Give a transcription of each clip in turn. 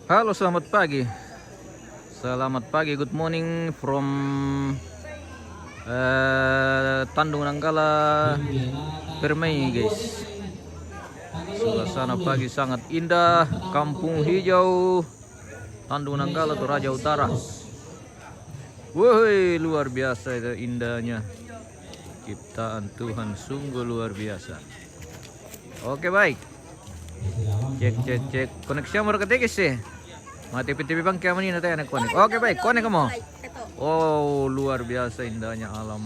Halo, selamat pagi. Selamat pagi, good morning from Tandung Nanggala, Permai, guys. Suasana pagi sangat indah, kampung hijau, Tandung Nanggala, Toraja Utara. Woi, luar biasa itu indahnya. Ciptaan Tuhan sungguh luar biasa. Oke, baik. Cek. Koneksi nomor ketiga sih. Mati TV bang kamu ini nanti anak konek. Oke, baik, konek kamu. Oh, luar biasa indahnya alam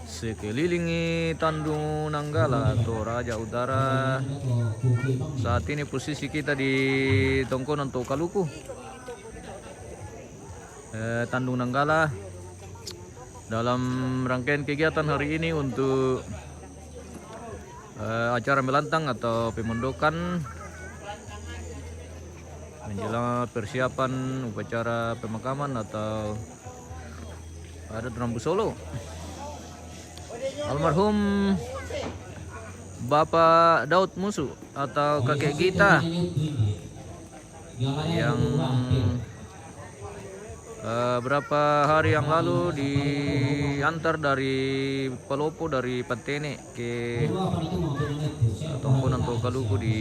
sekelilingi Tandung Nanggala atau Raja Utara. Saat ini posisi kita di Tongkonan Tokaluku, Tandung Nanggala, dalam rangkaian kegiatan hari ini untuk acara melantang atau pemondokan menjelang persiapan upacara pemakaman atau adat Rambu Solo almarhum Bapak Daud Musu atau kakek kita yang berapa hari yang lalu diantar dari Palopo, dari Patene ke Tongkonan Tokaluku di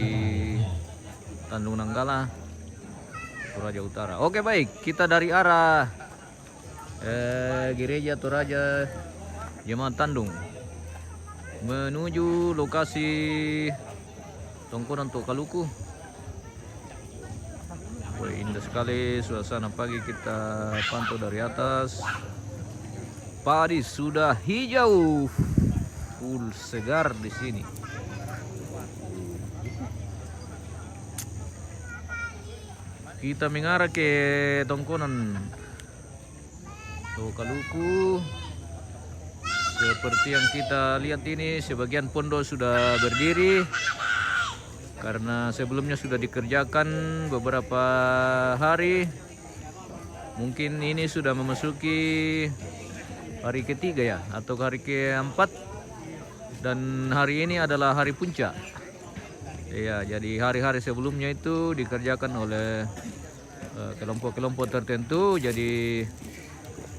Tandung Nanggala, Toraja Utara. Oke, baik, kita dari arah gereja Toraja Jemaat Tandung menuju lokasi Tongkonan Tokaluku. Wah, indah sekali suasana pagi kita pantau dari atas. Padi sudah hijau, full segar di sini. Kita mengarah ke Tongkonan Tokaluku. Seperti yang kita lihat ini, sebagian pondok sudah berdiri karena sebelumnya sudah dikerjakan beberapa hari. Mungkin ini sudah memasuki hari ketiga ya, atau hari keempat, dan hari ini adalah hari puncak. Ya, jadi hari-hari sebelumnya itu dikerjakan oleh kelompok-kelompok tertentu. Jadi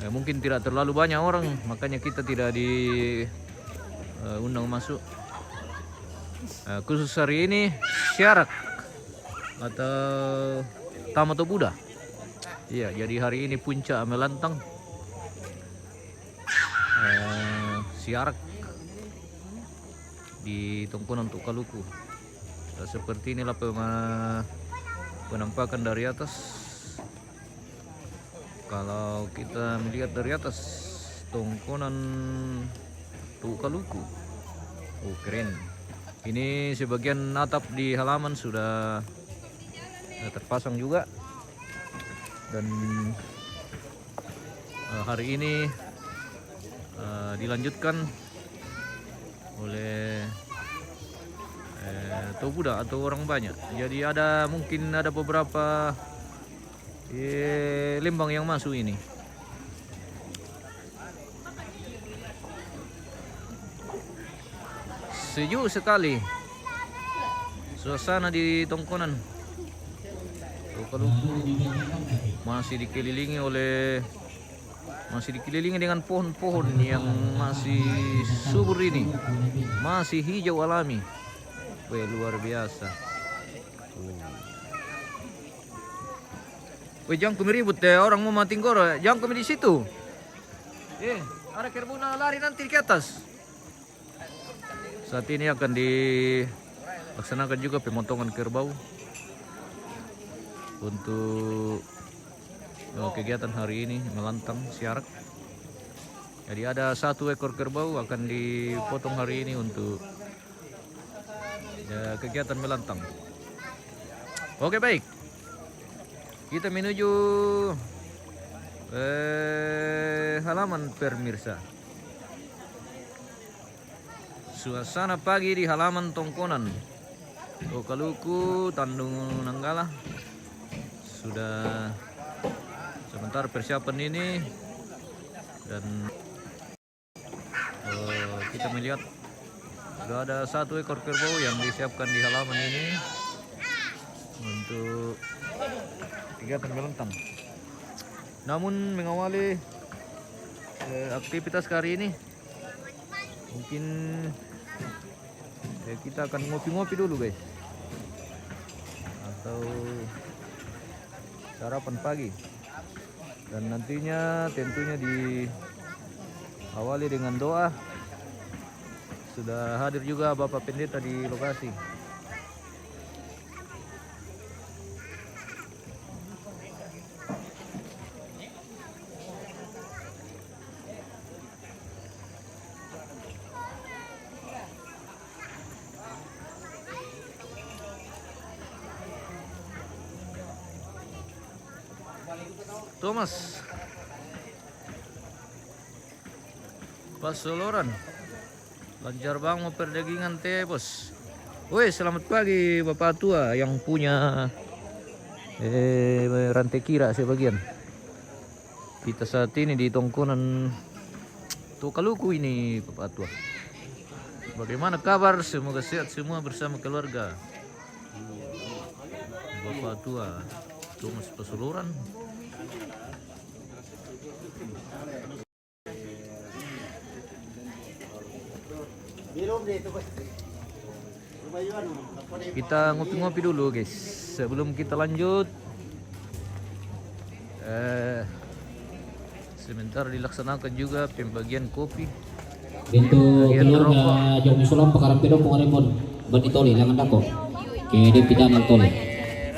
mungkin tidak terlalu banyak orang, makanya kita tidak diundang masuk. Khusus hari ini syarak atau Tamato Buddha. Iya, jadi hari ini puncak melantang syarak di Tongkonan Tokaluku. Seperti inilah penampakan dari atas. Kalau kita melihat dari atas Tongkonan Tokaluku, oh keren. Ini sebagian atap di halaman sudah terpasang juga, dan hari ini dilanjutkan oleh Tobuda atau orang banyak. Jadi mungkin ada beberapa lembang yang masuk ini. Sejuk sekali suasana di Tongkonan Tokaluku. Masih dikelilingi dengan pohon-pohon yang masih subur ini, masih hijau alami. Wah, luar biasa. Wih, jangan kami ribut deh, orang mau mati goro. Jangan kami di situ. Ada kerbuna lari nanti ke atas. Saat ini akan dilaksanakan juga pemotongan kerbau untuk kegiatan hari ini melantang syarak. Jadi ada 1 ekor kerbau akan dipotong hari ini untuk kegiatan melantang. Oke, baik. Kita menuju halaman pemirsa. Suasana pagi di halaman Tongkonan Tokaluku, Tandung Nanggala. Sudah sebentar persiapan ini, dan kita melihat sudah ada 1 ekor kerbau yang disiapkan di halaman ini. untuk kegiatan melentang. Namun mengawali aktivitas kali ini, mungkin kita akan ngopi-ngopi dulu guys, atau sarapan pagi, dan nantinya tentunya diawali dengan doa. Sudah hadir juga Bapak Pendeta di lokasi. Thomas Pasoloran lancar bang mau perdagingan teh bos. Woi, selamat pagi Bapak tua yang punya rantai kira sebagian. Kita saat ini di tongkonan Tokaluku ini Bapak tua. Bagaimana kabar? Semoga sehat semua bersama keluarga. Bapak tua Thomas Pasoloran. Kita ngopi-ngopi dulu guys sebelum kita lanjut. Sebentar dilaksanakan juga pembagian kopi. Bentuk keluarga Jomi Sulam pekaran pedo pengaremon banitoli langan dako. Kede pidan tole.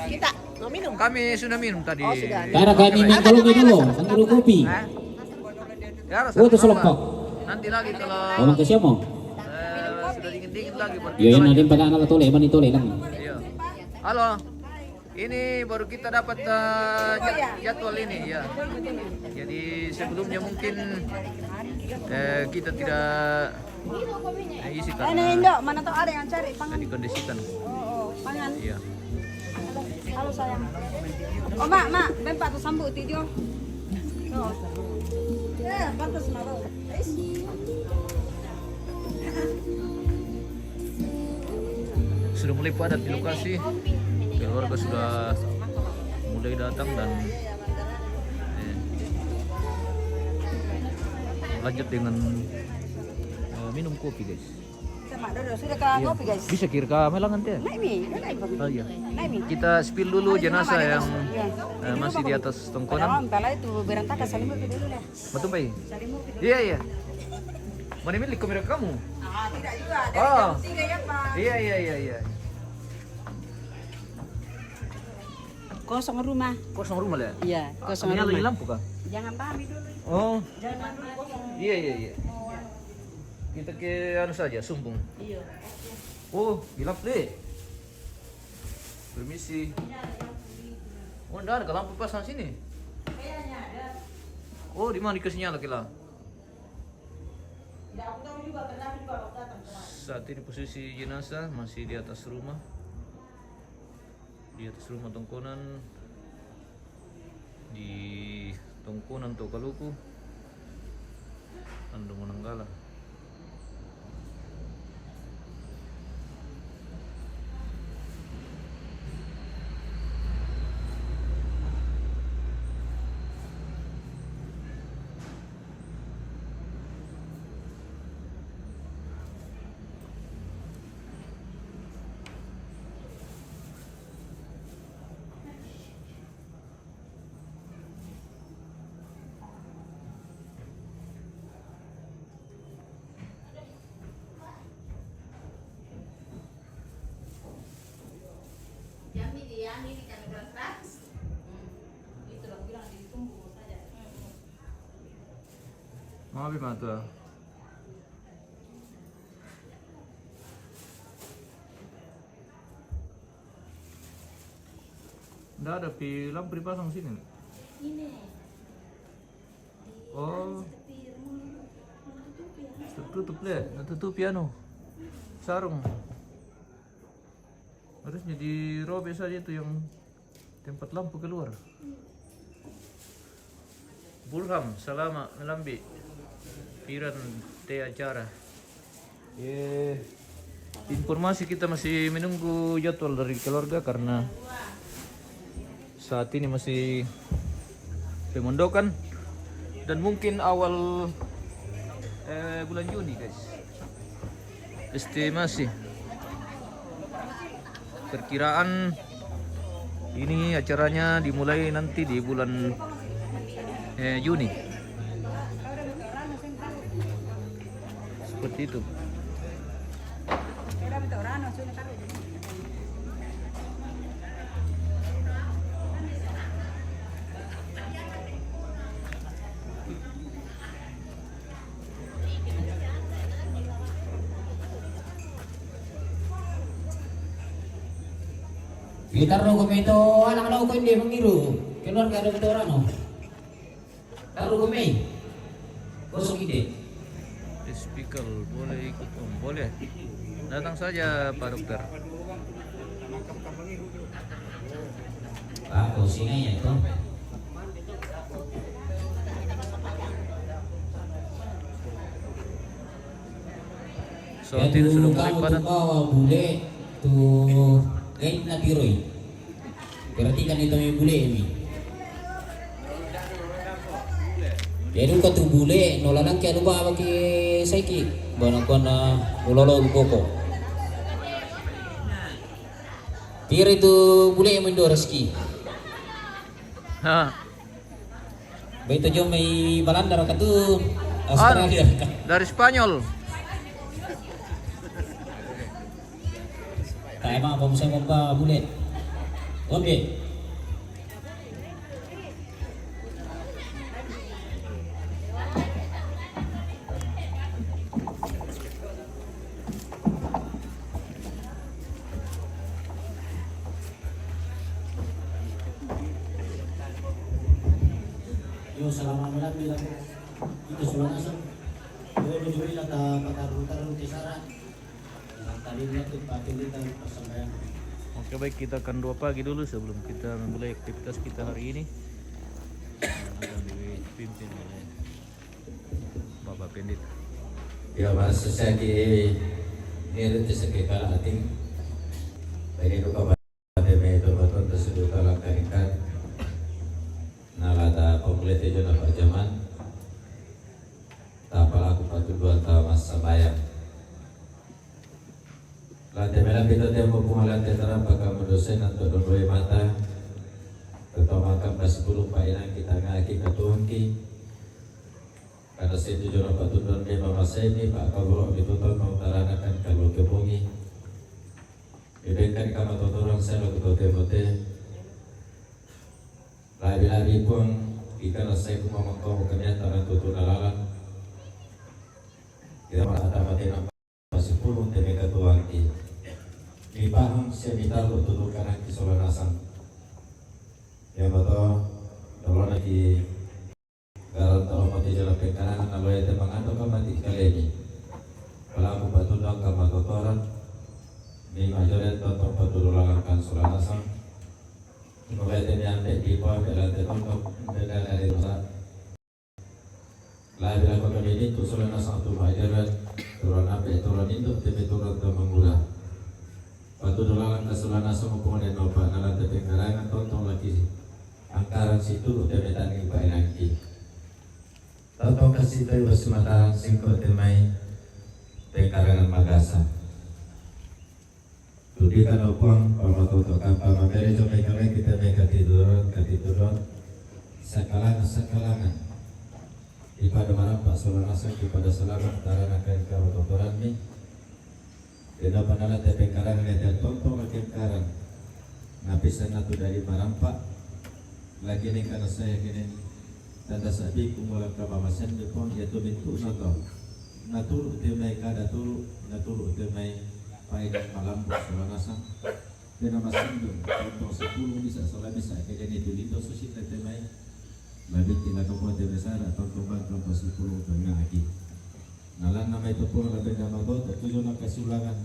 Kita mau minum. Kami sudah minum tadi. Oh, sudah. Kara kami minum kalau dulu, kan dulu kopi. Ya, Oh, itu selokok. nanti lagi kalau Omong ke siapa? sudah dingin-dingin lagi baru Yo kita yang lanjut. nanti pada anak tole banitoli lang. Iya. Halo. Ini baru kita dapat jadwal ini ya. Jadi sebelumnya mungkin kita tidak isi Ini karena Indo, mana tuh ada yang cari pangan. dikondisikan. Oh, pangan. Iya. Halo sayang. Oh, mak, bempa tuh sambut video. Oh. Ya, pantas mau. Sudah mulai padat di lokasi. Keluarga sudah mulai datang dan lanjut dengan minum kopi guys. Sama Dodo sudah ke ngopi guys. Bisa kira ke melangan teh. Naik mi, naik mi. Oh iya. Naik mi. Kita spill dulu jenazah yang masih di atas Padahal tongkonan. pala itu berantakan salimur dulu lah. Betul Pak? Salimur dulu. Iya iya. Mana milik kamera kamu? Ah, tidak juga. Dari Oh. jam 3 ya, Pak. Iya. Kosong rumah. Kosong rumah lah. Iya, kosong Nyala rumah. lagi lampu kah? Jangan pahami dulu. Oh. Jangan dulu kosong. Iya. Kita ke anu saja, sumbung. Iya. Oh, gelap deh. Permisi. Oh, enggak ada lampu pasang sini. Kayaknya ada. Oh, di mana dikasih nyala kila? Tidak aku tahu juga karena aku juga waktu datang kemarin. Saat ini posisi jenazah masih di atas rumah. Di atas rumah tongkonan. Di tongkonan Tokaluku. Andung Mananggala. Maaf ya tuh. Nggak ada lampu dipasang sini. Ini Oh, setir tertutup ya. tertutup deh, tertutup piano. Sarung. Harusnya dirobek saja itu yang tempat lampu keluar. Burham, Salama, Melambi, Piran, Teh acara. Informasi kita masih menunggu jadwal dari keluarga karena saat ini masih pemondokan dan mungkin awal bulan Juni guys. Estimasi perkiraan ini acaranya dimulai nanti di bulan Juni. Seperti itu. Taruh kami itu anak-anak ko hindi mangiru. Keluarga ada betul orang no. Taruh kami. Kosong ide. Speaker boleh ikut om, boleh. Datang saja Pak Dokter. Ako sinay ito. Saat ini sudah mulai padat. Bawa bule tu guide na tiroy. Perhatikan ito may bule ini. Jadi ka tu bule nolalang kaya ba bagi saiki. Banang ko na ulolo koko. Tira itu bule yang mendo rezeki. Ha. Baito jo may Balanda ra katu Australia. Dari Spanyol. Tayo mga pamusay mo pa bulit. Okay. Yo salamat malam bilang itu sudah masuk. Yo menuju bilang taruh di sana. Yang tadi lihat itu pakai kita persembahan. Oke baik, kita akan doa pagi dulu sebelum kita memulai aktivitas kita hari ini. Yang akan dipimpin oleh Bapak Pendit. Ya masa saya di ini sekitar ating dari duka pada itu betul tersebut kalau kaitan nalada komplit itu dapat zaman tak pelaku patuduhan tak masa bayang lantai melam kita tiap hubungan lantai terang bakal mendosen untuk dua mata tetap makam dah 10 painan kita ngaki ketuangki karena situ jodoh patuduhan di mama saya ini pak kabur ditutup mengutarakan kalau kebungi diberikan kama tuturang saya lalu tote labi-labi pun ikan saya kuma mengkau kenyataan tutur nalalan kita merata mati nampak masih puluh temeka tuang di paham saya minta lu tutur kanan di Solanasang ya betul kalau lagi garal tolong mati jalan pekanan kalau itu mengandung mati kali ini kalau aku batu dong kama tuturan di majoret tonton patudur lalangkan Solanasang mulai dari anda di bawah dalam untuk beda dari dosa. Lalu bila kau ini tu soalnya satu majalah turun apa turun itu tapi turun tu mengulah. Waktu dolalan kesulitan semua pengen nopo nalar tapi karangan tonton lagi angkaran situ udah betani baik lagi. Tonton kasih tu bersemata singkot temai pekarangan Magasa. Tudi kan opang kalau tutup kapal mabere coba kalian kita mereka tiduran sekalangan di pada malam Pak Solanasang di pada selamat taran akan kau tuturan ni dina panala tepeng karang dan tonton lagi karang ngapisan tu dari marampak lagi ni karena saya kini tanda sabi kumula kabamasan di pon yaitu bintu naturu temai kada turu naturu temai paidan malam Solanasang dan masing untuk 10 bisa soalnya bisa kayak ini dulu susit temai lebih tidak kabupaten besar atau kabupaten 10 tengah lagi nalan nama itu pun lebih nama itu tujuh nak kesulangan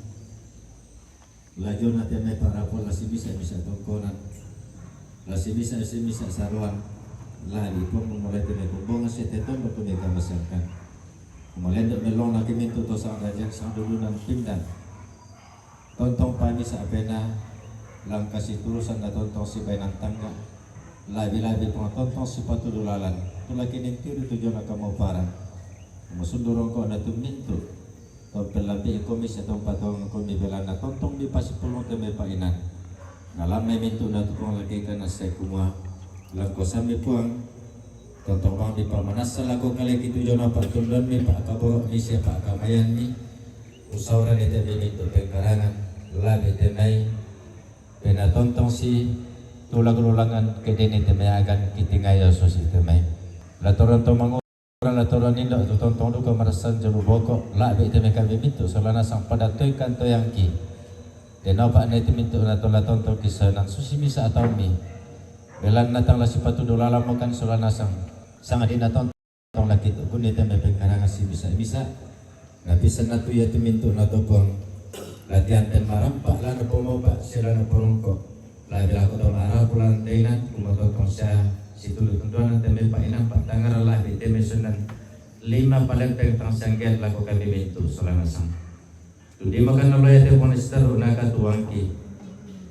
laju nanti temai para pun masih bisa tongkonan masih bisa saruan lah di pun mulai temai kumbang seteton waktu mereka masyarakat mulai untuk melong lagi mintu to sang rajak sang dulu dan pindah tontong pani sa apena lang kasi tulusan na tontong si bainang tangga labi-labi pang tontong si patudulalan tulaki nintiru tujuan na kamauparan masundurong ko na tuminto tong pelabi komis atong patong komi belan na tontong di pasipulong kami painan ngalamay minto na tukong lagi ka na sa kumwa lang ko sami puang tontong bang di pamanasa lago kali gitu tujuan na patulon mi pak kaboro ni siapa kamayan ni usauran itu minto pengkarangan labi temai pena tontong si tulang-tulangan kedeni temayagan kitingayo sosi temai latoran to manguran latoran nindo tu tontong duka marasan jalu bokok labi temai kami minto solana sang pada toikan toyangki dan apa ne minto na tontong kisah nan susi misa atau mi belan natang la sipatu dolala makan solana sang adina tontong laki tu kun temai pengkarangan si bisa na bisa na tu ya tu minto na to pong latihan dan marampak lah nak pomobak sila nak porongkok lah bila aku tahu marah pulang dainan kumotong saya situ tentuan tembe pak inam pak tangar lah di tembe sunan 5 paling tentang sangget lakukan di itu selama sang tu di makan oleh telepon ister unakan tuangki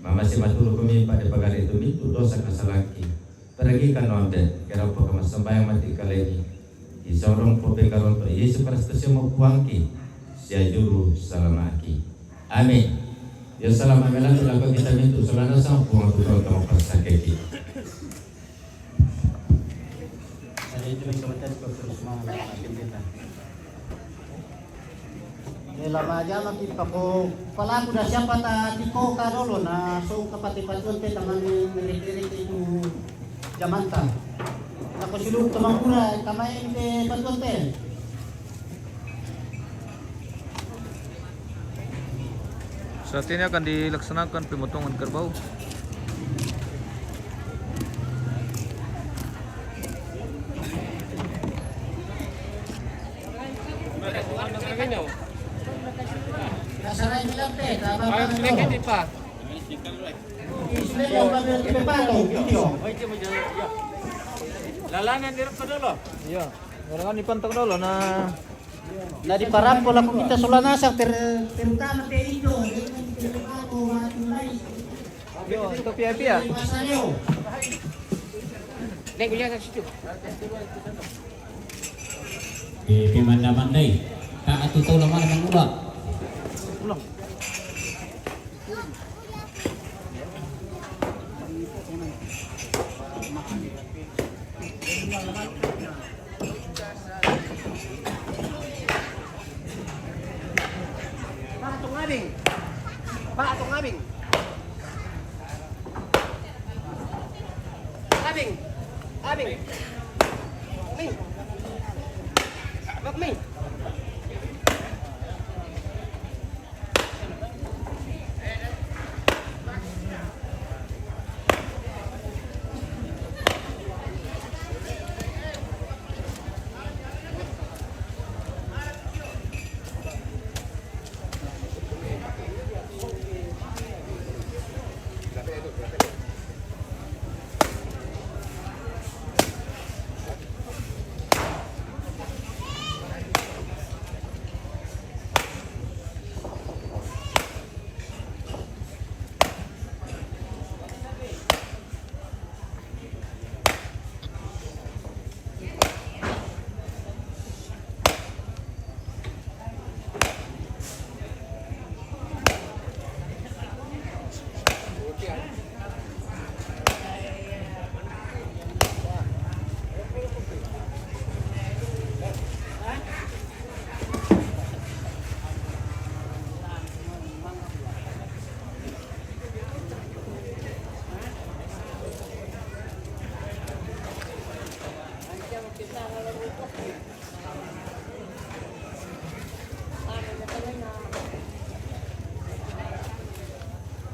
mama si matul kami pada pagar itu dosa kesalaki pergi kan nonde kira apa kemas sembahyang mati kali ini di sorong pope karon to Yesus Kristus mau puangki sia juru salamaki. Amin. Ya salam amilan lakukan kita minta selana sang puang tukang kamu persakiti. Saya itu yang kemudian terus mengalami kita. Lama aja lagi papo pala ko na siya pata tiko karolo na so kapati-patun te tangan nilitirik itu jamanta. Ako silong tumangkura kamay te patun te. Saat ini akan dilaksanakan pemotongan kerbau. Nasaray bilang te, tama pa. Isle yung kami ng pato, video. Lalanan direct pa dulu. Iya, orang ipantang dulu na Na di parang pola ko kita sulanasang terutama te ito. Ako matulay. yo itu VIP ya. Masayo. Nek punya ke situ. Di mandai. Tak atu tahu lama nang ulah. Ulang. Pak atong ngabing. Ngabing. Ngabing. Ming. Bak ming.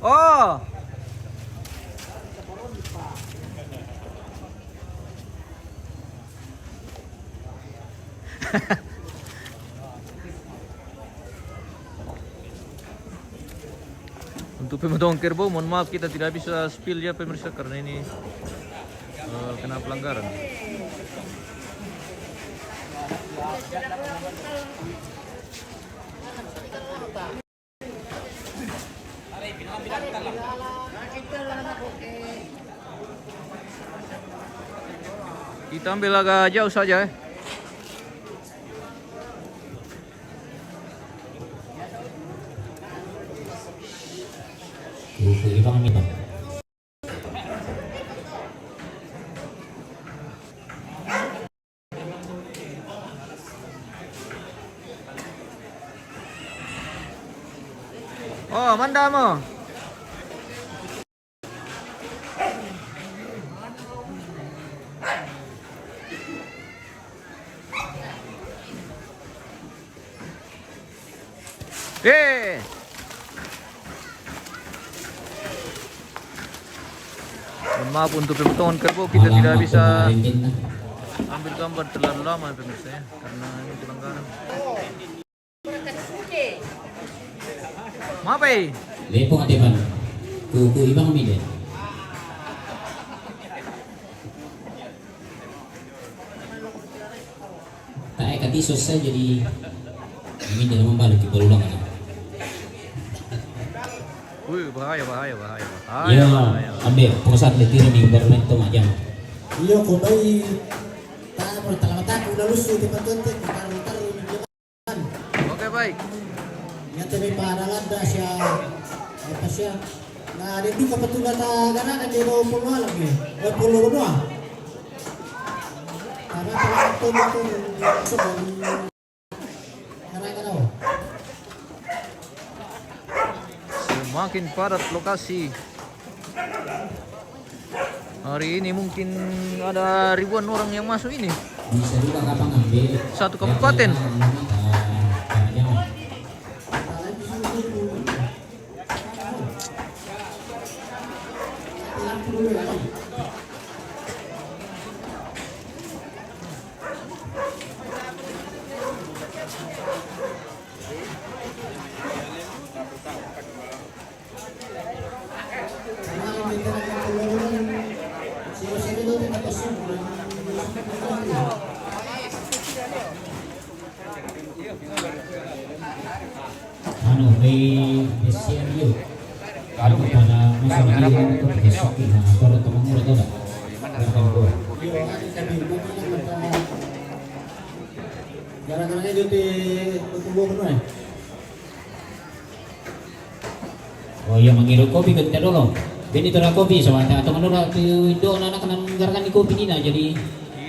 Oh. Untuk pemotongan kerbau, mohon maaf kita tidak bisa spill ya pemirsa karena ini kena pelanggaran. Kita ambil agak jauh saja. Ibang ito. Oh, manda mo. Eh. Maaf untuk pemotongan kerbau, kita tidak bisa ambil gambar terlalu lama pemirsa ya, karena ini pelanggaran. Maaf Lepo nga tiban. Kuku ibang mide. Tae katisos saya jadi mide naman balik ke berulang ano. Wih, bahaya. Iya, ambil pusat letiro di Barlento macam. Iyo ko bay tayo talamata ko laluso di patunte taru Oke, baik. Nyata may paaralanda siya apa siya na hindi ka patulan na gana kan jero pulo lagi o pulo no ah karena kalau itu sebab karena Semakin padat lokasi. Hari ini mungkin ada ribuan orang yang masuk ini. Bisa juga kapan ngambil. Satu kabupaten. Ano, may SCMU. Ano pa na masabihin ito besok na pero tumangura daw na. gara-gara itu di tubuh kuno eh. Oh iya mangiro kopi kita dulu. Bini tora kopi sama atau menurut itu anak kan garakan di kopi ini jadi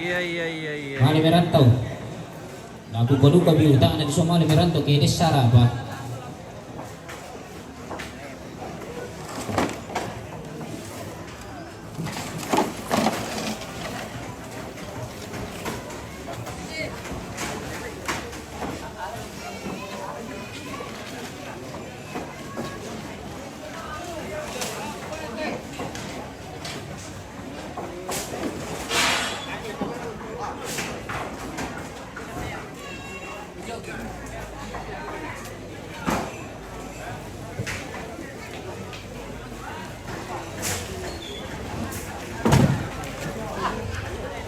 Iya. mali merantau. Nah, aku baru kopi utang ada di semua mali merantau ke desa apa.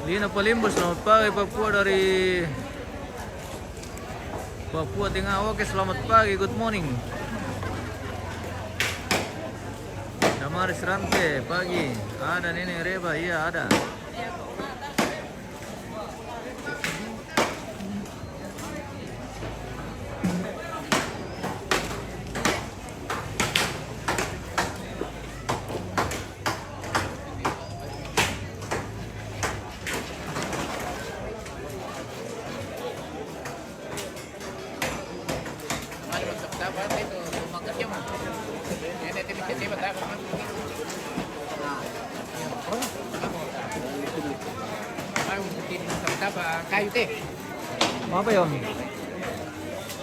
Lina Palimbos, selamat pagi Papua dari Papua Tengah. Oke, selamat pagi, good morning. Damaris Rante, pagi. Ada Nenek Reba, iya ada. Kayu teh. Apa ya?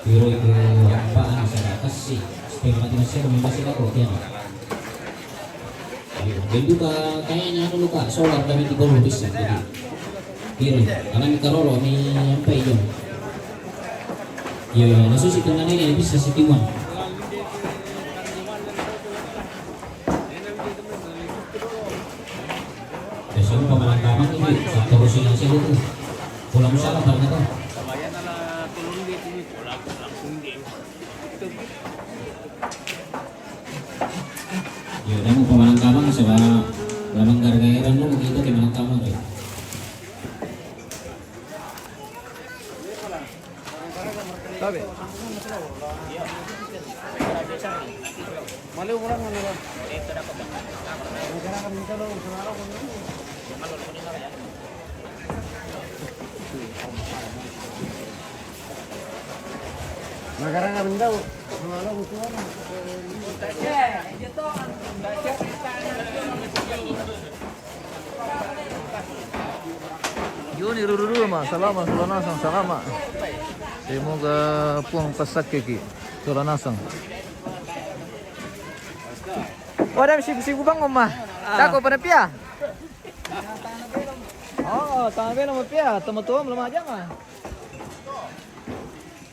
Biro itu apaan sa atas sih. Supaya mati masih masih ako yan. Dan juga kayaknya ano luka solar kami di bawah bisa jadi. Biro, karena mi karolo mi sampai yun. Iya, nasusi ko na nila bisa sa tiwan. Kasi yung pamalangkamang ini, sa tarusin ang sila ito. Pulang salah barang ito. Kabayan ala tulong dito ni pulang langsung din. Ito. Ya udah mau pemalang kamang sebab lamang gargairan mo kita di malang kamang eh. Sabi. Malu orang mana? Negara nggak tahu. Yun, irururu ma. Salamat, sulanasang, salamat. Semoga puang pasak kiki. Sulanasang. Wadah sibuk-sibuk bang omah. Tako pada pia. Oh, tangan bela mau pia. Teman-teman belum aja mah.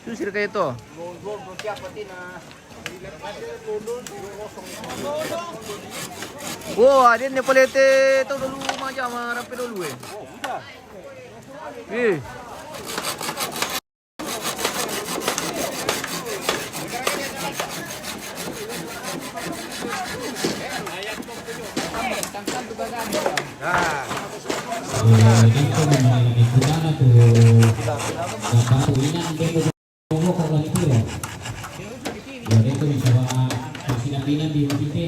Susir kayak itu. Wah, dia ni pelete tu dulu macam rapi dulu eh. Eh. Dito may kudana to napatuinan dito mo ko lang ito. Ya dito may sa sinabihan di Mabite.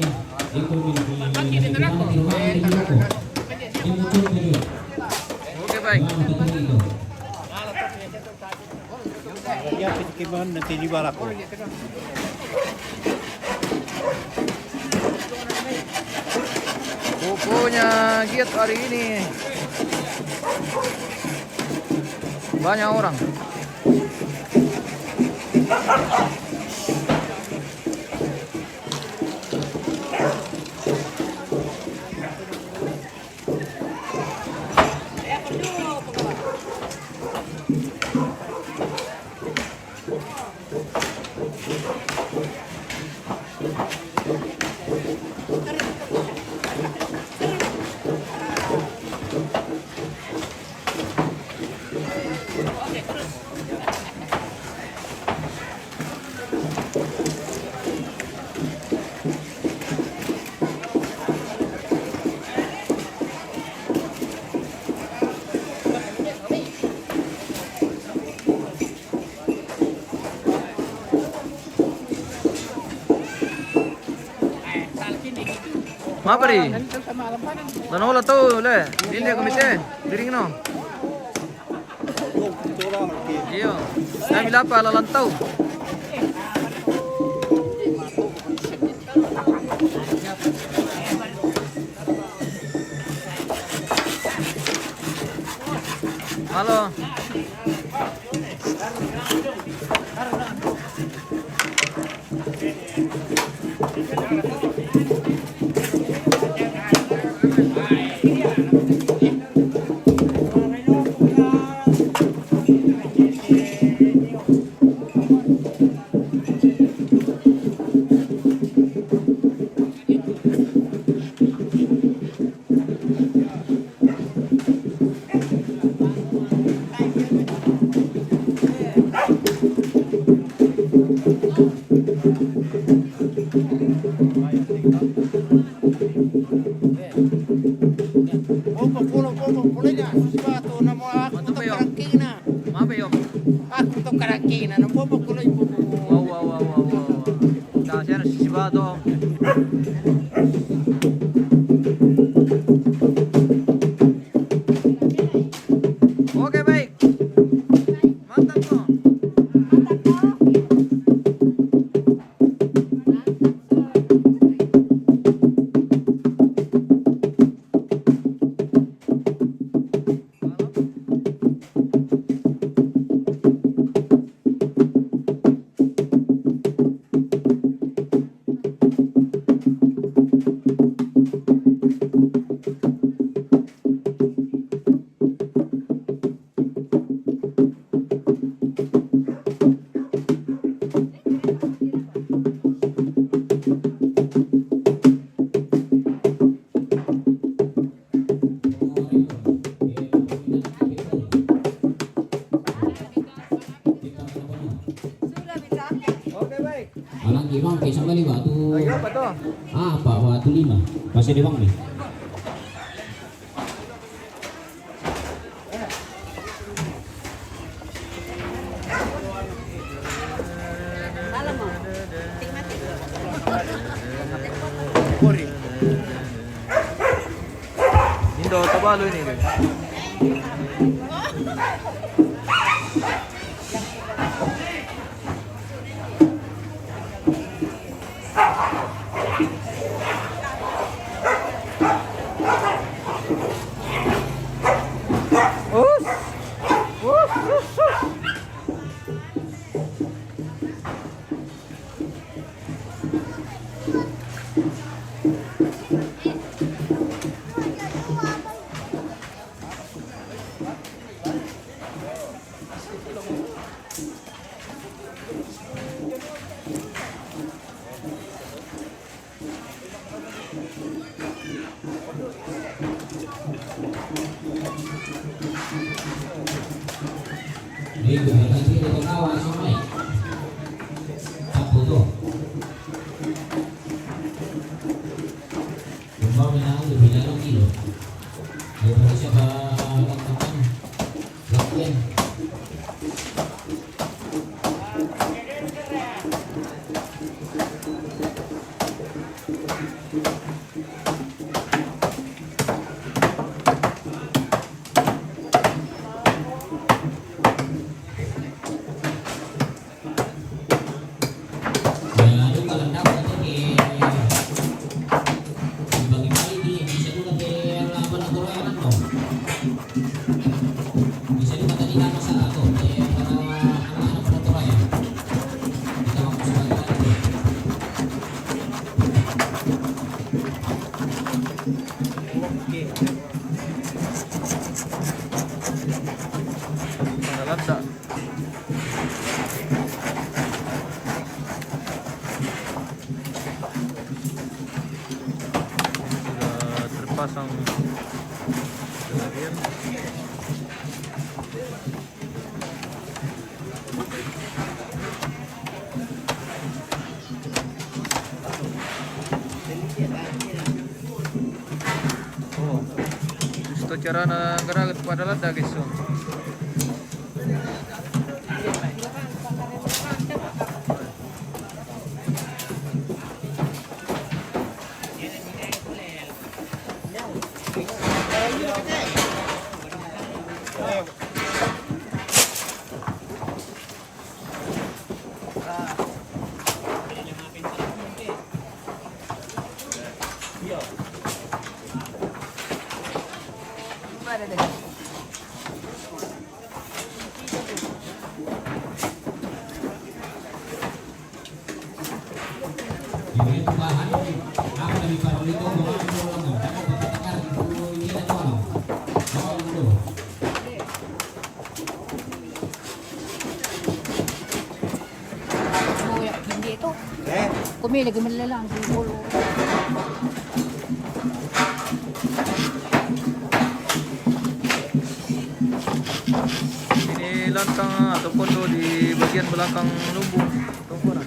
Dito may kudana di rumah di ko. Dito to dito. Okey baik. Dia pikiman nanti di balak. Pokoknya giat hari ini. Banyak orang. Apa ri? Tanah olah tu le. Ini komite. Diring no. Iyo. Kami lapa ala lantau. Halo. Pulenya, sepatu namo aku Mantap, to Yo. karakina. Maaf yo. Aku to karakina, namo pulay po. Wow. Dasar si Bato. Oke baik. Mantap no. nampak waktu 5 masih di bang nih. Salam mo. Indo tabalo ini. Ini nanti kita kawan semua. Apa tu? Rumah minang lebih dalam kilo. Daripada siapa lakukan latihan. Landa. Sudah terpasang sebagian. Oh, itu cara gerak pada lada guys. Diberi tambahan, aku dari Parolito mengambil pulang, aku bertekar dulu ini ada kono. Kono dulu. Oh, ya, hindi ito. Kumi, lagi malalang. Siguro. Ini lantang atau pondo di bagian belakang lumbung tongkonan.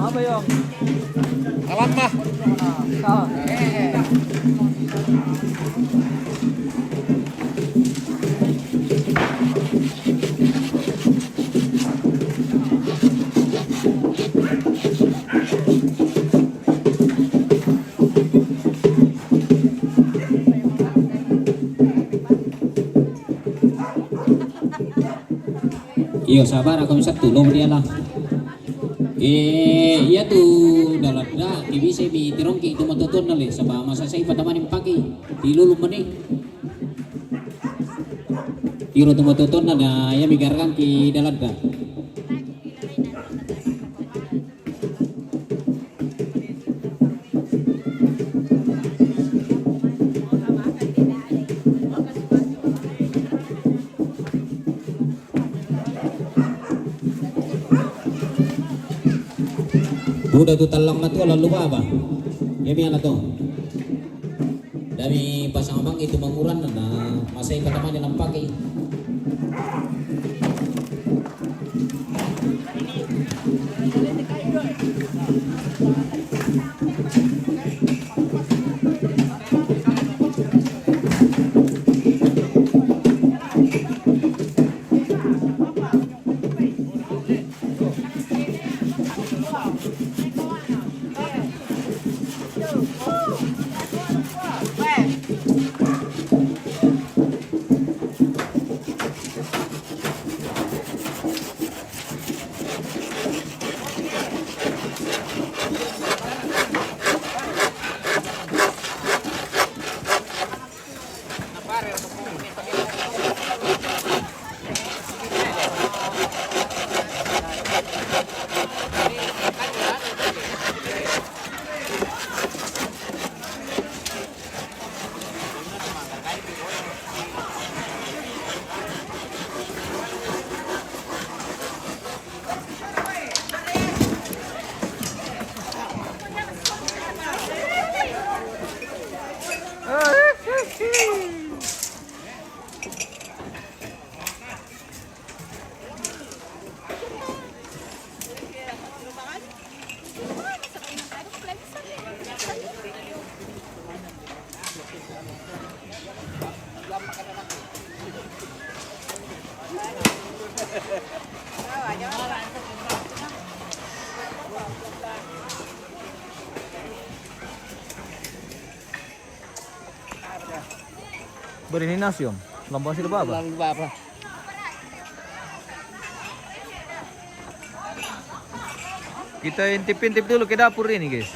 Apa yung? Alam mah. Oh. Iyo sabar ako sa tulong dia lah. Iya tuh dalam dah bisa bi tirongki itu matutun nali sabah masa saya pataman yang pagi dilulum maning. Tiro tu matutun na ya bigarkan ki dalam dah. Udah tuh talang na tuh lalu apa? Ya biar tuh. Dari pasang abang itu menguran na masa ikat teman yang pakai. Berini nasi om, lambang sih apa? Kita intip-intip dulu ke dapur ini guys.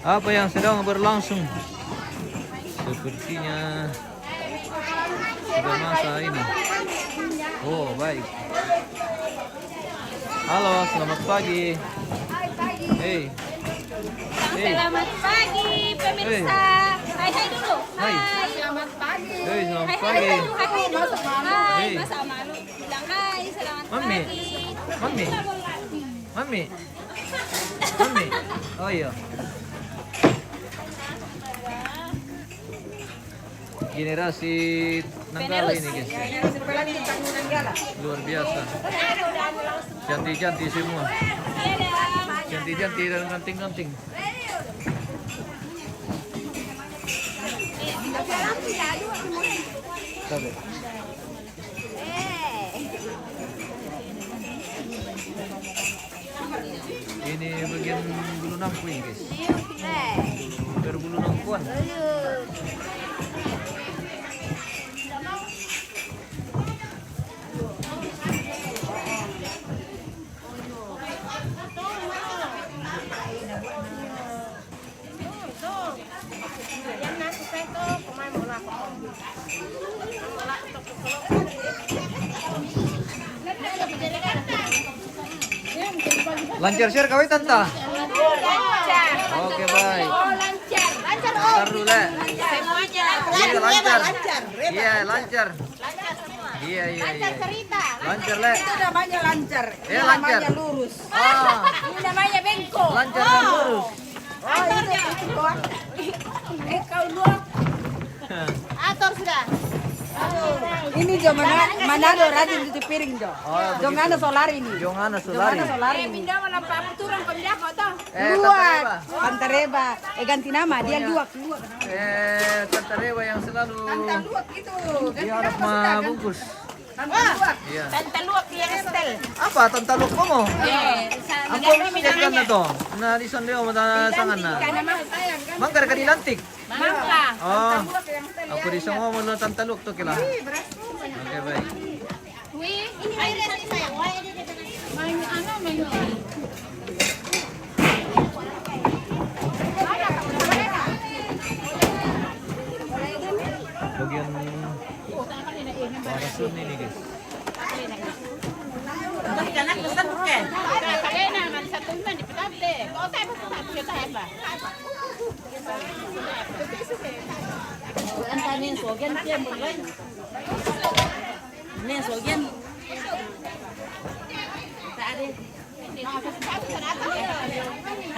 Apa yang sedang berlangsung? Sepertinya sudah masa ini. Oh baik. Halo, selamat pagi. Hey. Selamat pagi pemirsa. Hai dulu. Hai. Selamat pagi. Hey, selamat pagi. Hai, masa malu. Bilang hai, selamat Mami. pagi. Mami. Mami. Mami. Oh iya. Generasi Nanggala ini guys. Luar biasa. Cantik-cantik semua. Cantik-cantik dan ganting-ganting. Sabi. Ini bagian bulu nangku ini guys. Berbulu nangkuan. Lancar share kawin tanta. Lancar. Oke baik. Oh, lancar. Lancar Lancar dulu le. semuanya. Iya lancar. Iya lancar. Lancar semua. Iya. Cerita. Lancar le. Itu namanya lancar. Iya lancar. Lurus. Ah, Ini namanya bengkok. lancar dan lurus. Kau dua. Atur sudah. Ini Jo Manado rajin cuci piring Jo. Jongana solar ini. Jongana Solari. Solar ini. Pindah mana Pak turun penjaga toh. Tantareba. Pantareba. Ganti nama dia luak. Tantareba yang selalu Luak itu. diharap mabungkus. Iya. Tanta luak dia estel. Apa tantaluk mo? Ako minigyan na to. Na lison deo matasangan na. Mangkar ka dilantik. Mangka. Oh. Ako di mo na tantaluk to kila. Okay, bye. Wih, ini air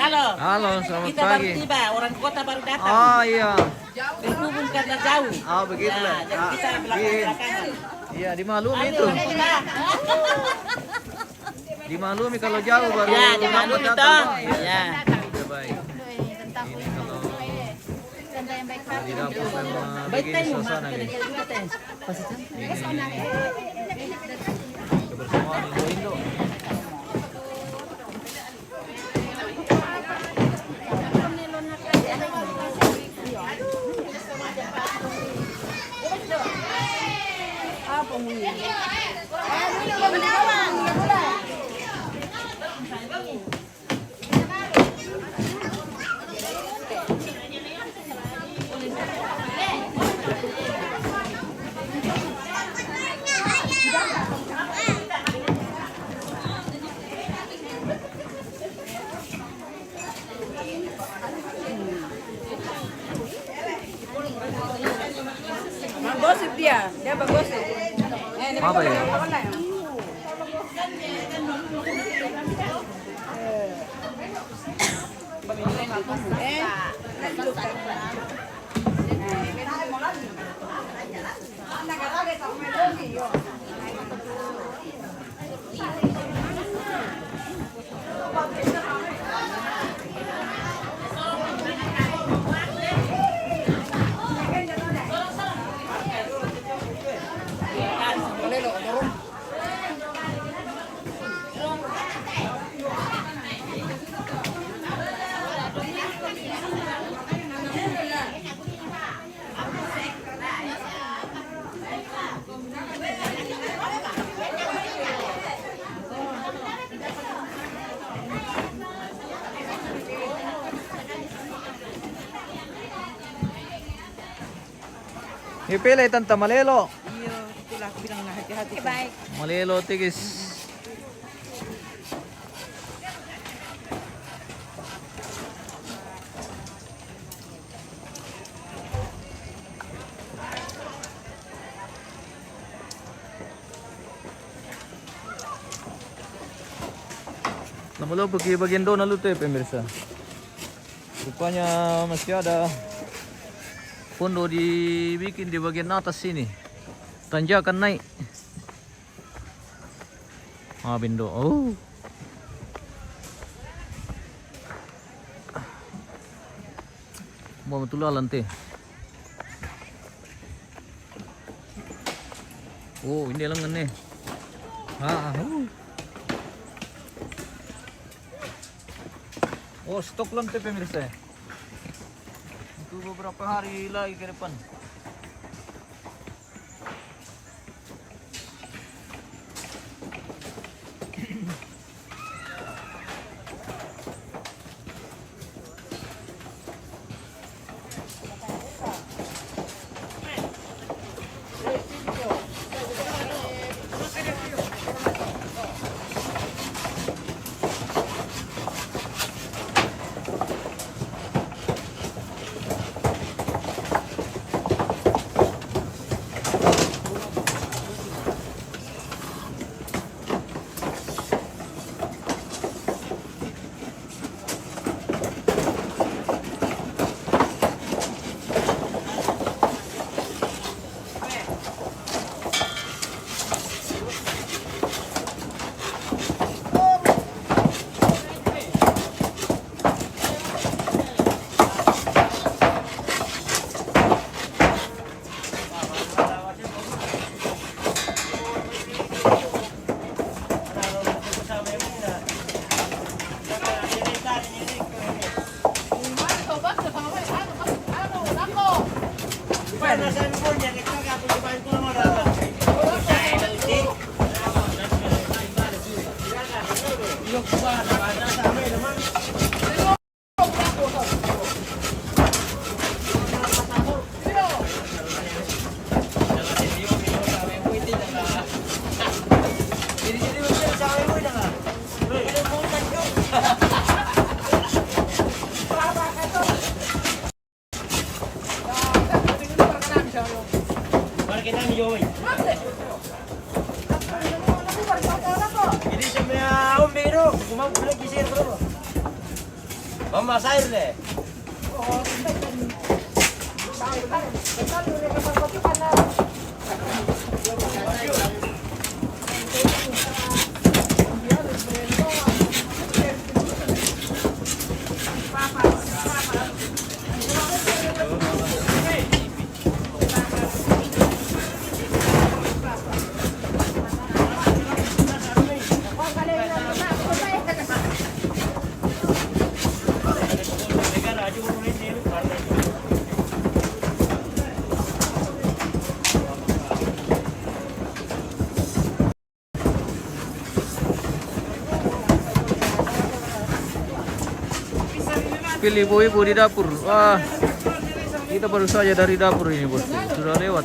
Halo. Halo, selamat Kita baru pagi. tiba, orang kota baru datang. Oh iya. Berhubung karena jauh. Oh begitu lah. Nah, jadi kita belakang-belakangan. Iya, dimaklumi itu. Dimaklumi kalau jauh baru Ya, dimaklumi datang, toh. Pak. Ya. Ya, baik. Ini kalau di dapur memang begini suasana nih. Ini kebersamaan Indo-Indo. Menggosip dia menggosip. Apa ya? Ipilay tanta malelo. Iya, itulah aku bilang nah hati-hati. Baik. Malelo tigis. Lalu pergi bagian down lalu tuh pemirsa. Rupanya masih ada pondo dibikin di bagian atas sini. Tanjakan naik. Ah, bindo. Oh. Mau betul lantai. Oh, ini lengan nih. Oh, stok lantai pemirsa. Itu beberapa hari lagi ke depan. Ini sebenarnya Om Biro, cuma boleh kisir bro. Mama sayur deh. Pilih ibu-ibu di dapur. Wah, kita baru saja dari dapur ini bos. Sudah lewat.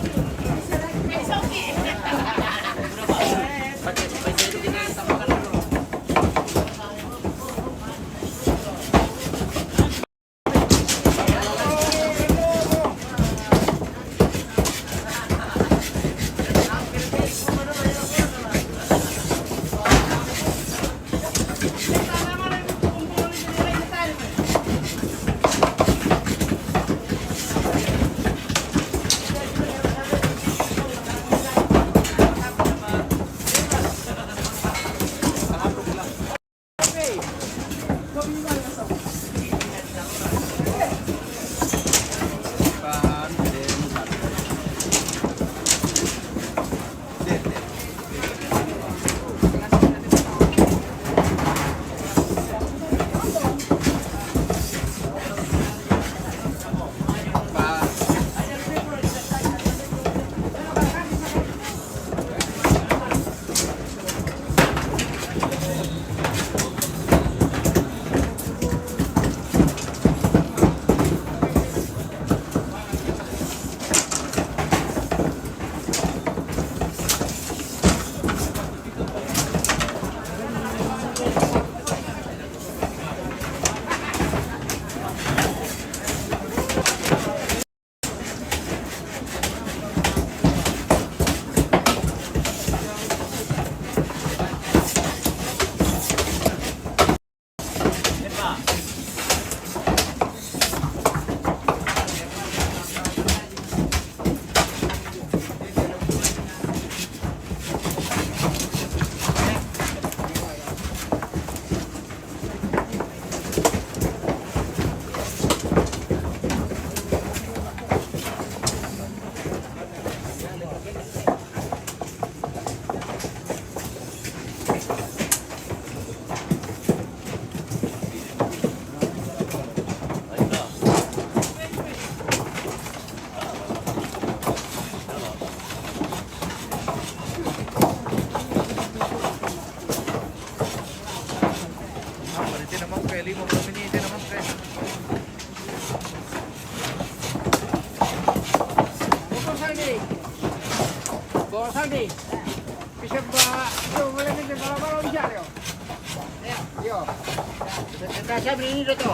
Sandi, bisa bawa, yo boleh minta kalau bisa yo. Yo, kita saya beli ini dulu.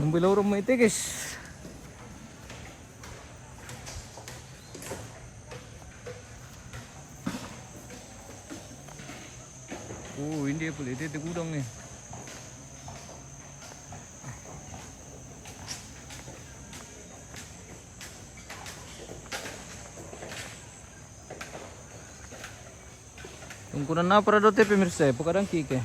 Nung rumah itu guys. Oh ini dia pula, dia gudang nih. Tungkunan na para dote pemirsa, pagkadang kike.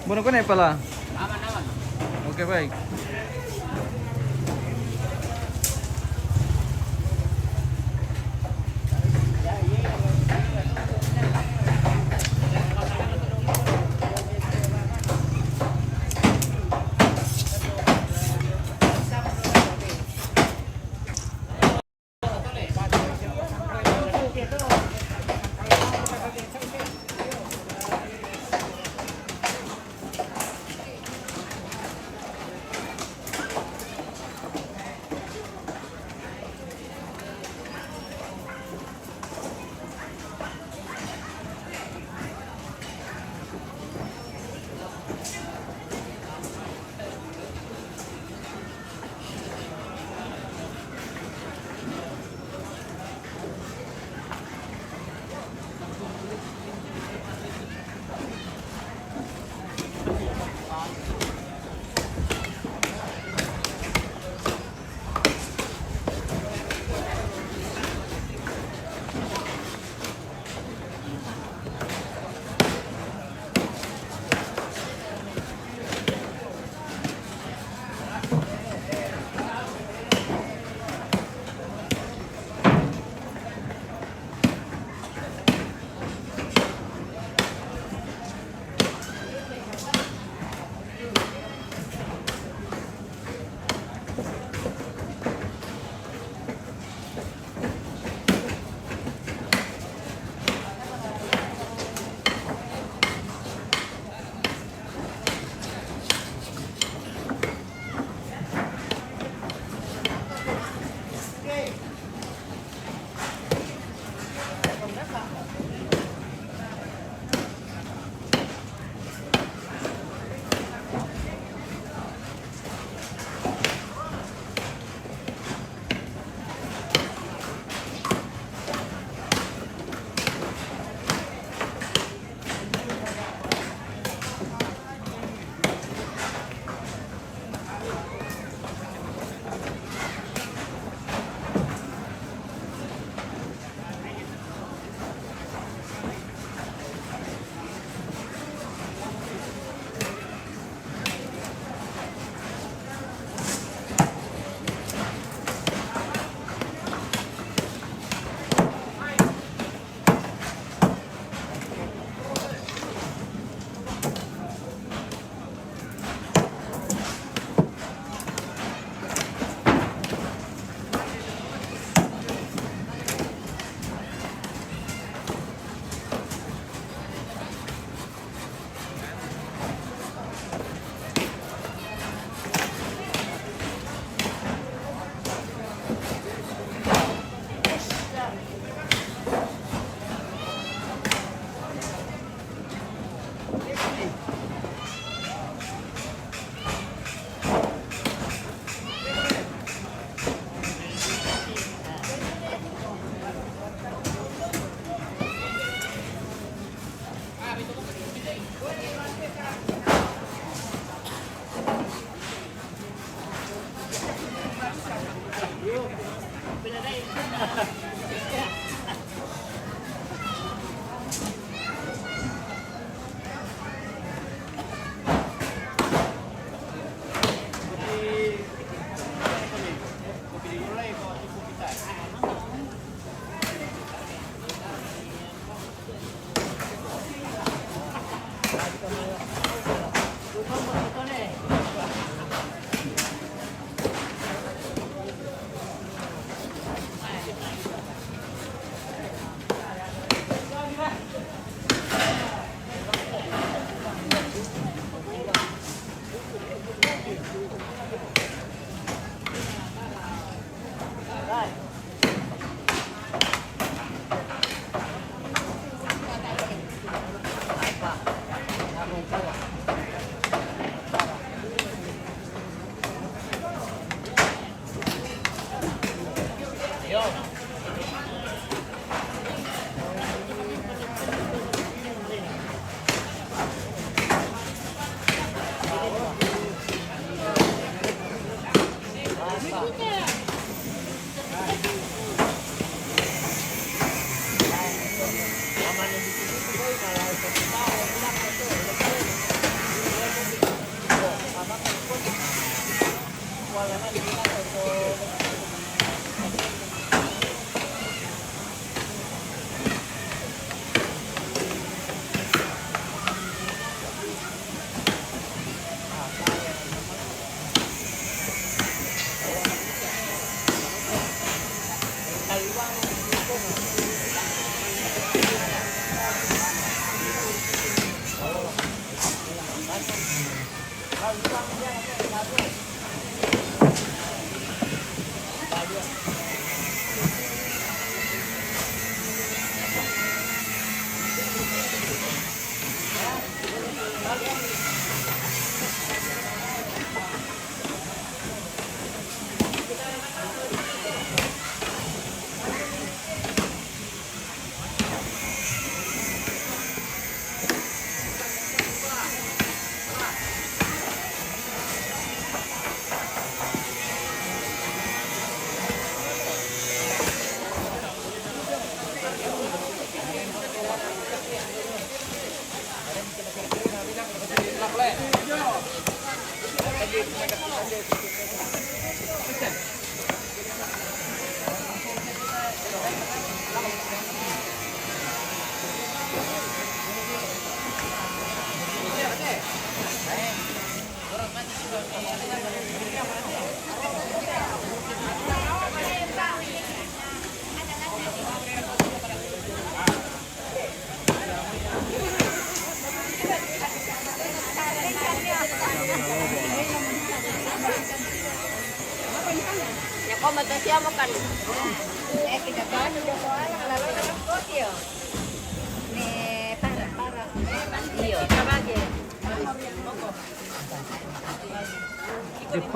Bueno, con pala. Aman. Oke, baik.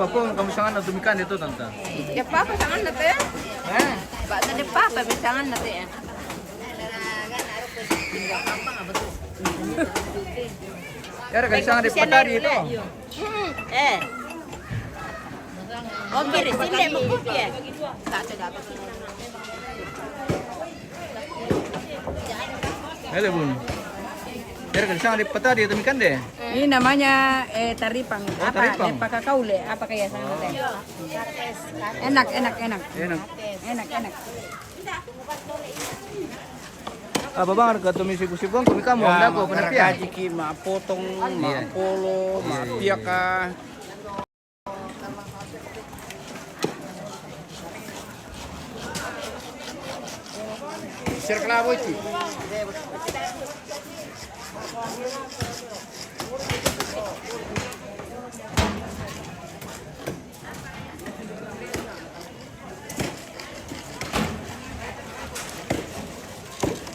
Papong kamu sangat natumikan itu tante. Ya papa sangan na te. Ba na de papa bisangan na te. Ya rekan sangat di patari itu. Oke, sini mo ya. Hele bun. Ya rekan sangat di patari itu ikan deh. Ini namanya taripang. Oh, Apa? taripang. Lepa kakaule. Apa kaya sangan teh? Enak. Enak. Apa bang harga tumi sibu-sibu kami kamu Ya, anda kok penapia. Jiki mapotong, mapolo, mapiaka. Sir kelabo itu.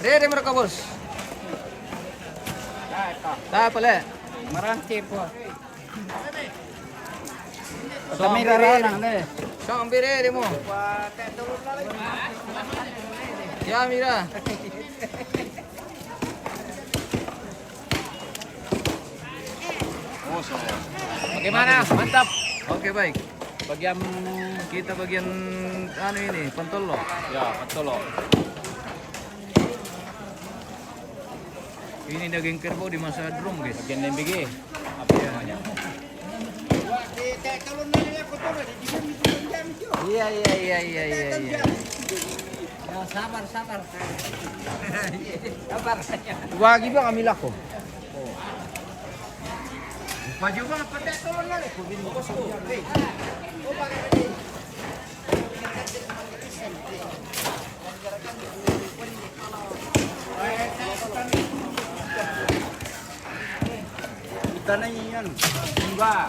Ready mereka bos. Tak apa le. Marante po. Sampai Rarang deh. Sampai ready mo. Ya Mira. Bagaimana? Mantap. Oke baik. Bagian kita bagian anu ini pentol loh. Ya, betul loh. Ini daging kerbau dimasak drum guys. Bagian MBG. Apa namanya? Iya. Sabar. Wagi ba kami lako? Maju bang, pete tolong lah. Kita na yan. Enggak.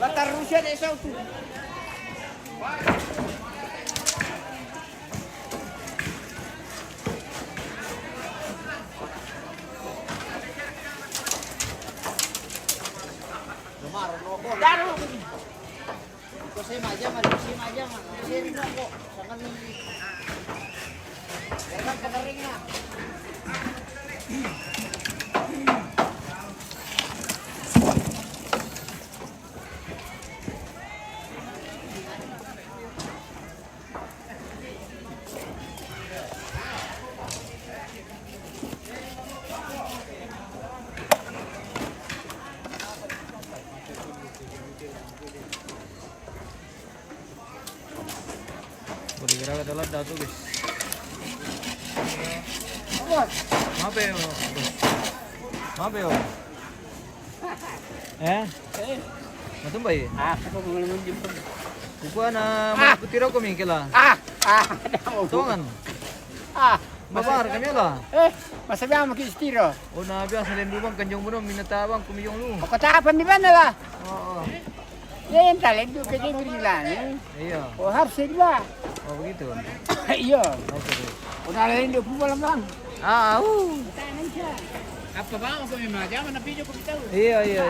Latar Rusia deh sautu. Daru. Kasi majaman. Kasi noko. Sa kami. Dapat kadaring na. ada tuh guys. Bos. Maaf ya, bos. Maaf ya. Matum ba eh? Ako mo naman din po. Kukuha na makaputiro ko mingkila. Tungan. Babar kami lah. Masabi mo kistiro. O na biya sa lendubang kanyang mo minatabang kumiyong lu. O katapan di ba nila? Oo. Yan talento ka din bilang. Iya. O harus ba? Oh begitu. Iya. Oke. O nalendo po wala bang. Apa ba ako may mga jaman na video ko bitaw. Iya.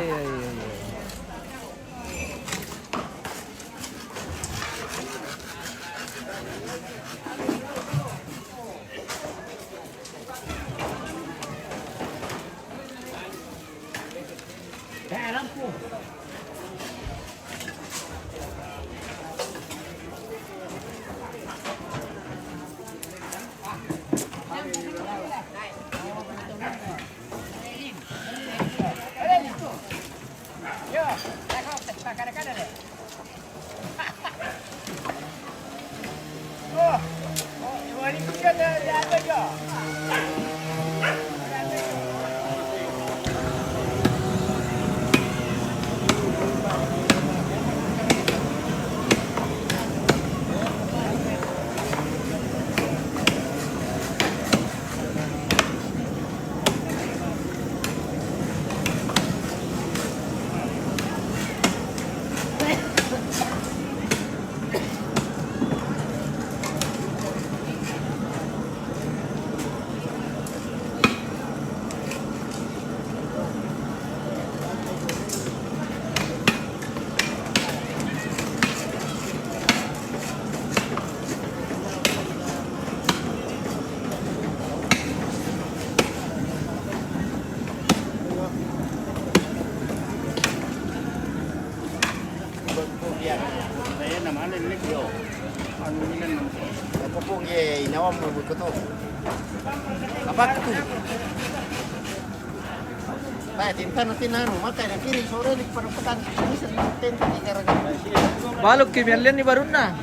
Alam po. Saya nama lelaki yo. Anu minan. Apa pun ye inawa mo begitu. Apa itu? Baik, tinta nanti nanu, maka yang kiri sore di perempatan ini senten gara-gara. Balok kimian ni baru na.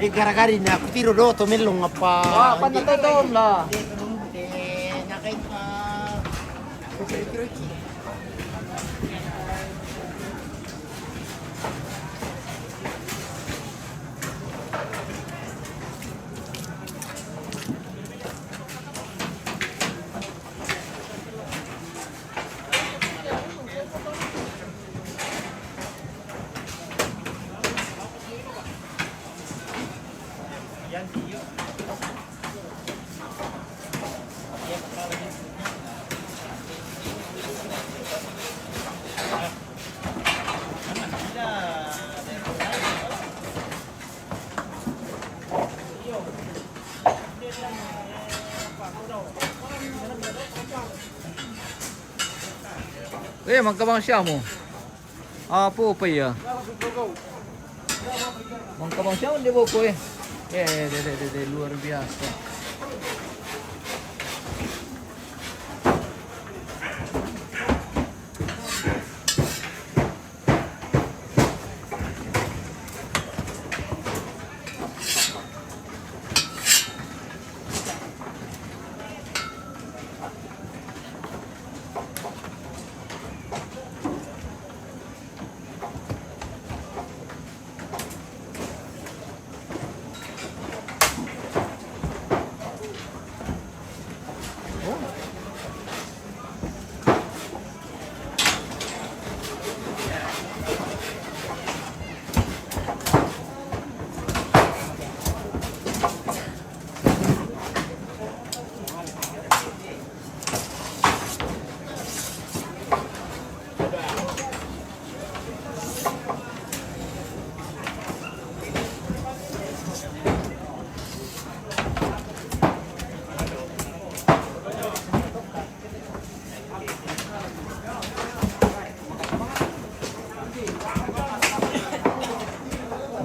Gara-gara ini aku tiru do to melong apa. Panatay lah. Nakait pa. Magkabang siya mo. Apo pa ya. Magkabang siya mo di ba ko eh. Luar biasa.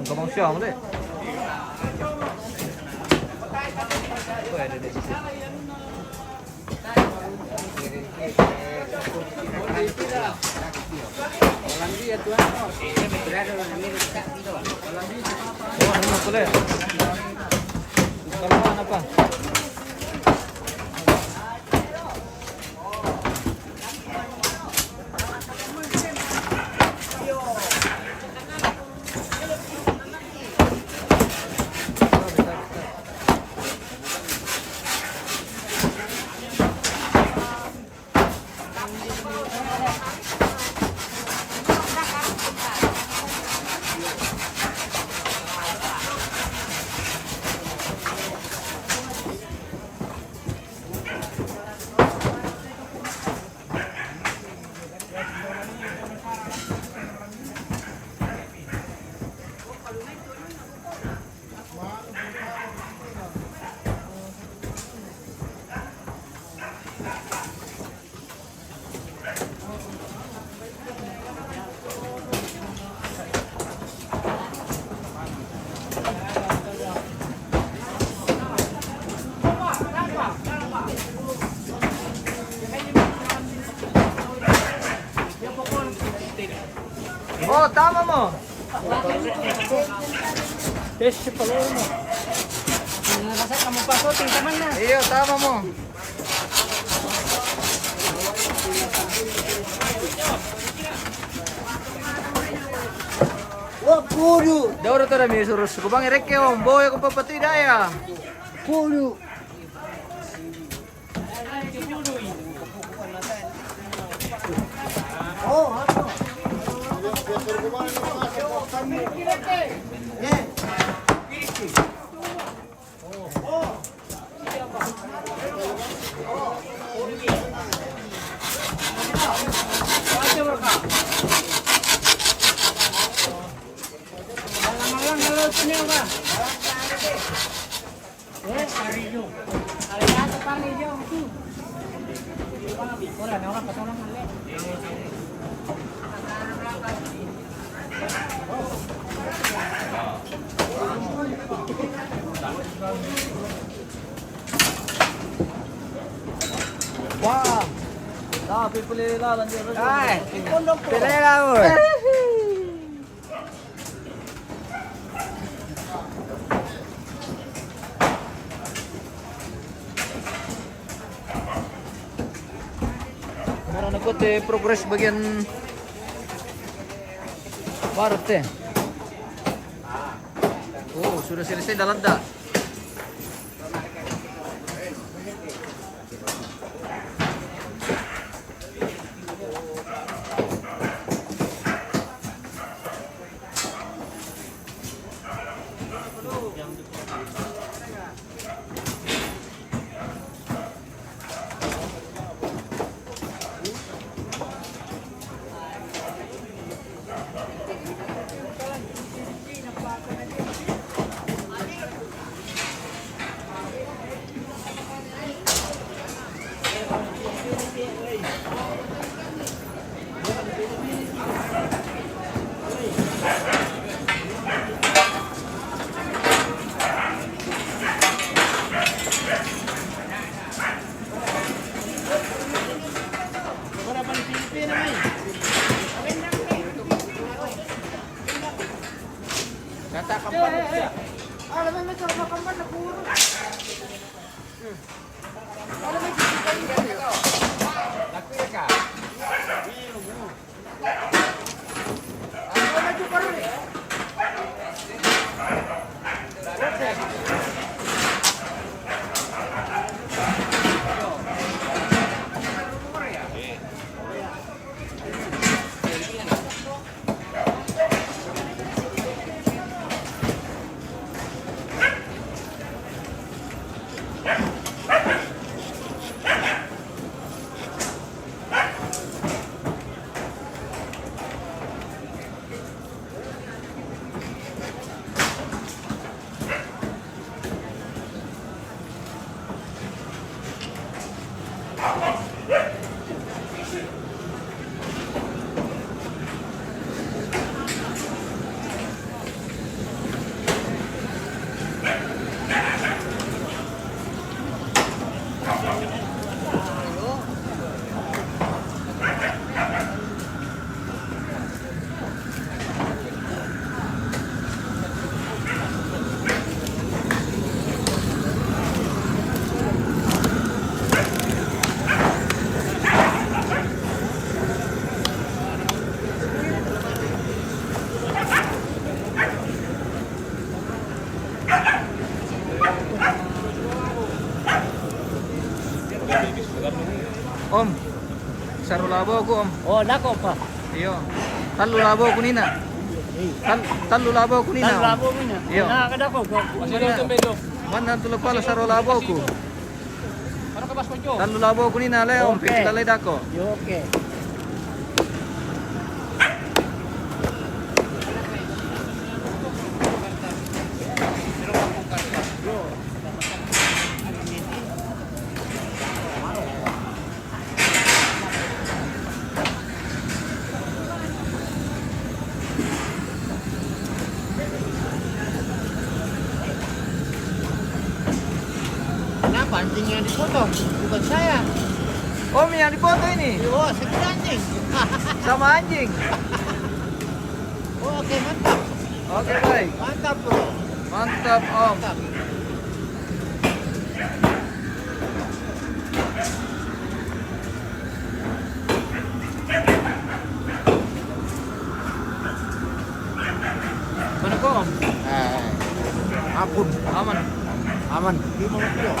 Magkabang siya mo deh. Oh, ada di sini. Oh, ano na pala? Kalmahan apa? Oh, tama mo. Fish pala mo. Nasa kamu pasok, tingkaman na. Iyo, tama mo. Oh, puro. Daw ito na may surus. Kubang ireke mo. Boy ko papatid daya. Puro. Oh, ano? Wah. Nah, pipili lalan dyan. Ay, pila lang mo. Meron na po progress bagian barat eh. Oh, sudah selesai dalam dah. labaw ko om. Oh, nako pa. Iyo. Talo labaw ko nina. Talo labaw ko nina. Labo mo na. Iyo. Nakakadako ko. Mana tulo pala sa labaw ko. Talo labaw ko nina leo. Okay. Paglalay dako. Yo, okay. Kenapa anjing yang dipotong? Bukan saya. Om yang dipoto ini Oh, saya anjing. sama anjing. Oh, oke, mantap. Oke baik. Mantap, bro. Mantap om. Mantap. Mana kok om? Ampun, Aman. aman. Lima kilo.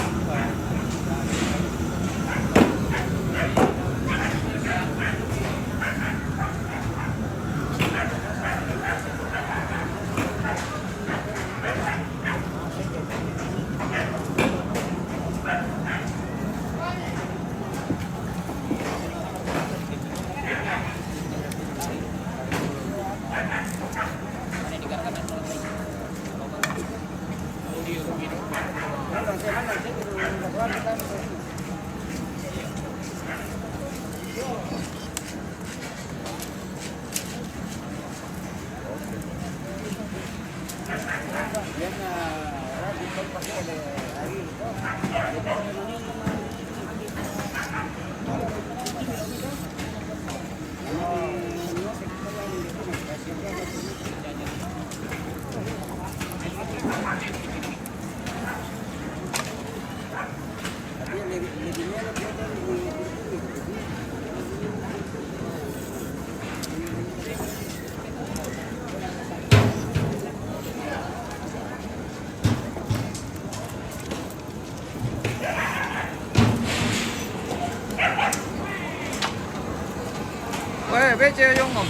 Weh, BC yung om.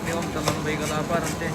Ini om teman baik apa nanti.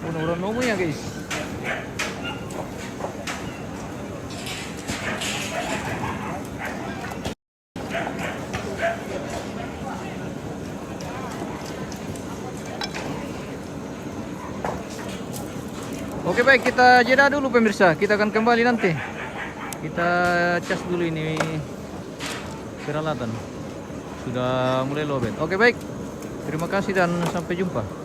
Urun-urun umum ya guys. Oke baik, kita jeda dulu pemirsa. Kita akan kembali nanti. Kita cas dulu ini peralatan. Sudah mulai lowbat. Oke baik. Terima kasih dan sampai jumpa.